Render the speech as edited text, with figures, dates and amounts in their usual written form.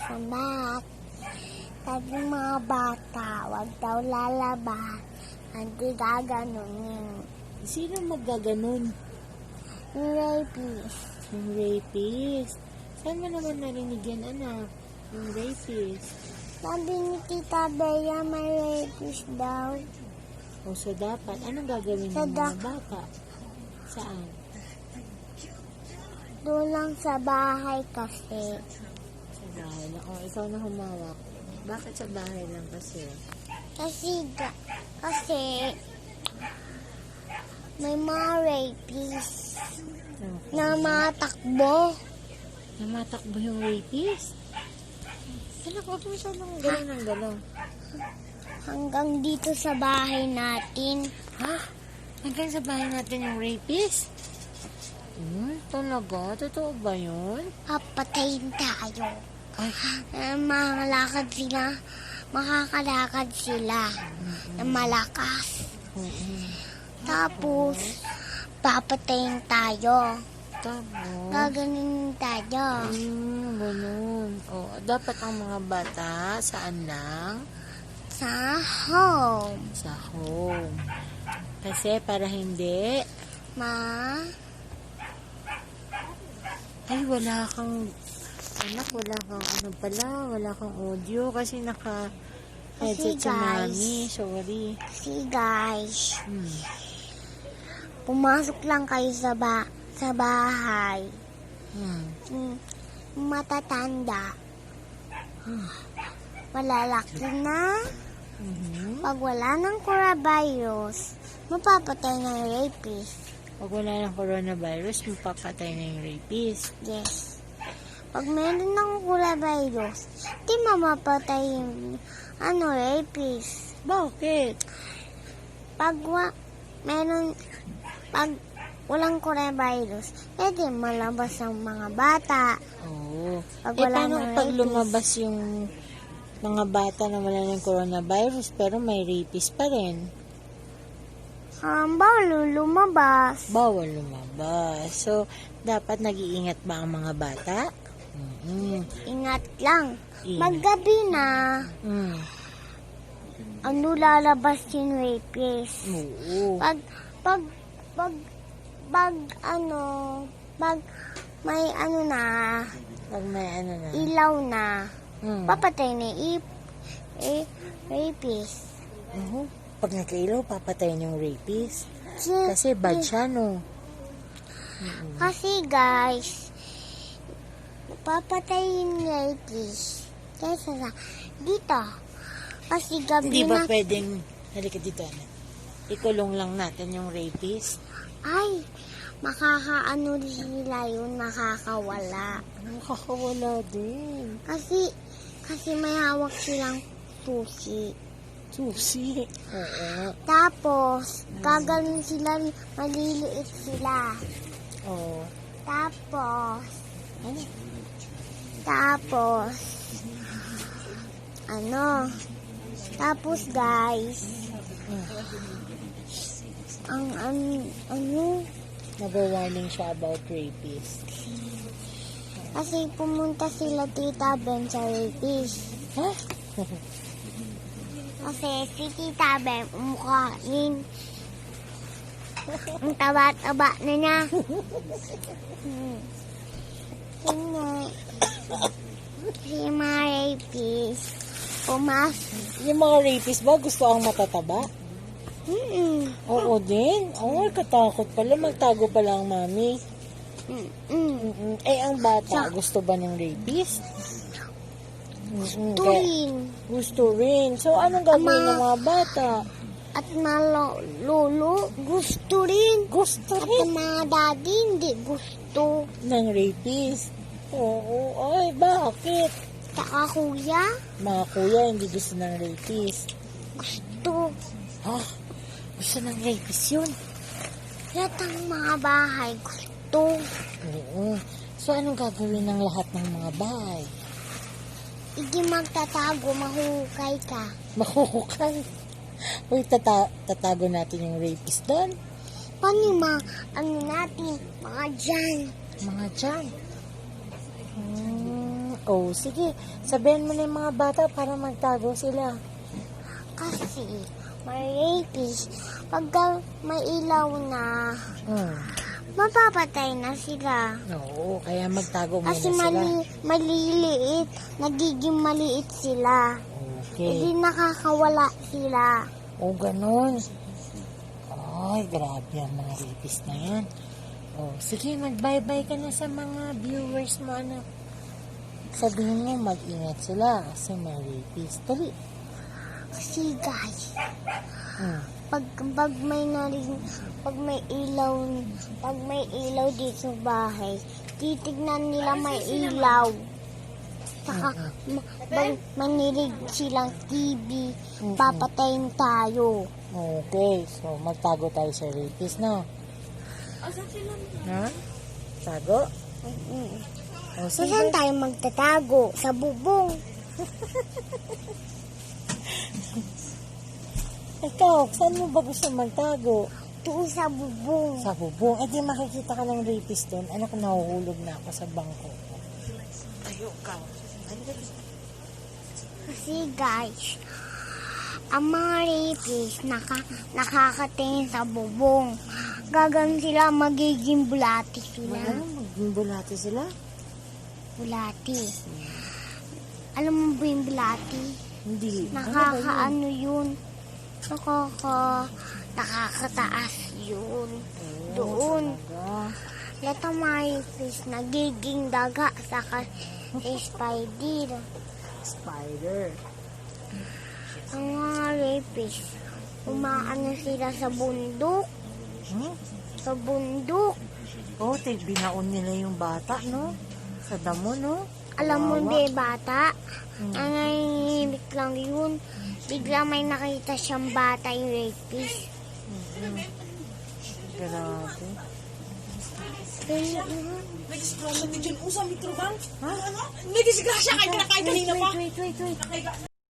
sa mat. Sabi mga bata, wag daw lalabas. Hindi gaganunin. Sino maggaganon? Yung rapist. Yung rapist. Saan mo naman narinig yan, anak? Yung rapist. Sabi ni Tita Bea, may rapist daw. O so dapat, anong gagawin ng mga bata? Saan? Doon lang sa bahay kasi. Sa bahay lang. O, ikaw na humawak. Bakit sa bahay lang kasi? Kasi may mga rapist na matakbo. Namatakbo yung rapist? Anak, huwag mo siya nang gano'n ng gano'n. Hanggang dito sa bahay natin. Ha? Hanggang sa bahay natin yung rapist? Talaga? Totoo ba yun? Papatayin tayo. Ay, Makalakad sila. Makakalakad sila. Na malakas. Tapos, papatayin tayo. tapos? Gaganin tayo. Ganun. O, dapat ang mga bata, saan lang? Sa home. Sa home. Kasi para hindi, ay wala kang, anak, wala kang ano pala, wala kang audio kasi naka-headset Kasi, si guys. mami. Sorry. See guys, pumasok lang kayo sa bahay. Matatanda. Malalaki na. Pag wala ng coronavirus, mapapatay na yung rapist. Pag wala ng coronavirus, mapapatay na yung rapist. Yes. Pag meron ng coronavirus, di mamapatay yung rapist. Bakit? Pag walang coronavirus, pwede malabas ang mga bata. Oo. Pag Eh, wala paano ng pag rapist? lumabas yung mga bata na wala ng coronavirus pero may rapist pa rin? Bawal lumabas. Bawal lumabas. So, dapat nag-iingat ba ang mga bata? Ingat lang. Ingat. Maggabi na, Mm. lalabas yung rapist. Oo. Pag may na, Pag may ano na. ilaw na, papatay na rapist. Pag nagkailaw, papatayin yung rapist. Kasi Kasi bad siya, no? Kasi guys, papatayin yung rapist. Kaysa sa dito. Kasi gabi Hindi ba na, pwedeng, halika dito, anak. Ikulong lang natin yung rapist. ay, makakaano sila yun, makakawala. Nakakawala din. Kasi may hawak silang susi. Susi. Oo. Tapos, gaganon sila, maliliit sila. Oo. Tapos, Ano? tapos guys, Nag-warning siya about rapist. kasi pumunta sila Tita Ben sa rapist. Ha? Kasi si Tita Ben, umukhain. Ang taba-taba na niya. Si mga rapist, Yung mga rapist ba gusto ang matataba? Oo din. Ay, katakot pala. Magtago pala ang mami. Eh, ang bata, gusto ba ng rapist? Gusto rin. So, anong gagawin ng mga bata? At lolo, gusto rin. Gusto At rin mga daddy, hindi gusto. ng rapist. Oo. Ay, bakit? Tsaka kuya, Mga kuya, hindi gusto ng rapist. gusto. Ha? Gusto ng rapist yun? Lahat ng mga bahay, gusto. Oo. So, anong gagawin ng lahat ng mga bahay? Hindi magtatago, mahukay ka. Mahukay. Uy, tatago natin yung rapist doon. Paano yung natin, mga dyan? Mga dyan. Oh, sige. Sabihin mo na yung mga bata para magtago sila. Kasi may rapist. Pagka may ilaw na, Hmm. mapapatay na sila. Oo, kaya magtago muna Kasi sila. maliliit, nagiging maliit sila. Okay. Hindi nakakawala sila. O, ganun. Ay, grabe ang mga rapist na yan. O, sige, mag-bye-bye ka na sa mga viewers mo, anak. Sabihin mo, mag-ingat sila kasi may rapist. Dali. Kasi guys, Hmm. pag may ilaw dito sa bahay, titignan nila may ilaw. Saka manilig silang TV, papatayin tayo. Okay, so magtago tayo sa rapist, no? Ha? Tago? O, So, sige. saan tayo magtatago? Sa bubong. Ikaw, saan mo ba gusto magtago? Doon sa bubong. Sa bubong. Eh, di makikita ka ng rapist doon. Anak, nahuhulog na ako sa bangko ko. Tayo ka. Kasi guys, ang mga rapist nakakatingin sa bubong. Gagan sila, magiging bulati sila. Ano? Magbulati sila? Bulati. Alam mo ba yung bulati? Hindi. Nakakaano yun? Nakakataas yun. Doon. Lahat ng mga rapist nagiging daga sa spider. Spider. Ang mga rapist, umaano sila sa bundok. Hmm? Sa bundok. Oh, binaon nila yung bata, no? Sa damo, no? Alam mo, Kawawa. di bata, nanginginig lang yun. Bigla may nakita siyang bata yung rapist. Grabe. Kaya, Nag-scroll na din dyan. Usa, mitro bang? Ha? Ano? Nag-disgrasya kayo na kahit kanina pa. wait.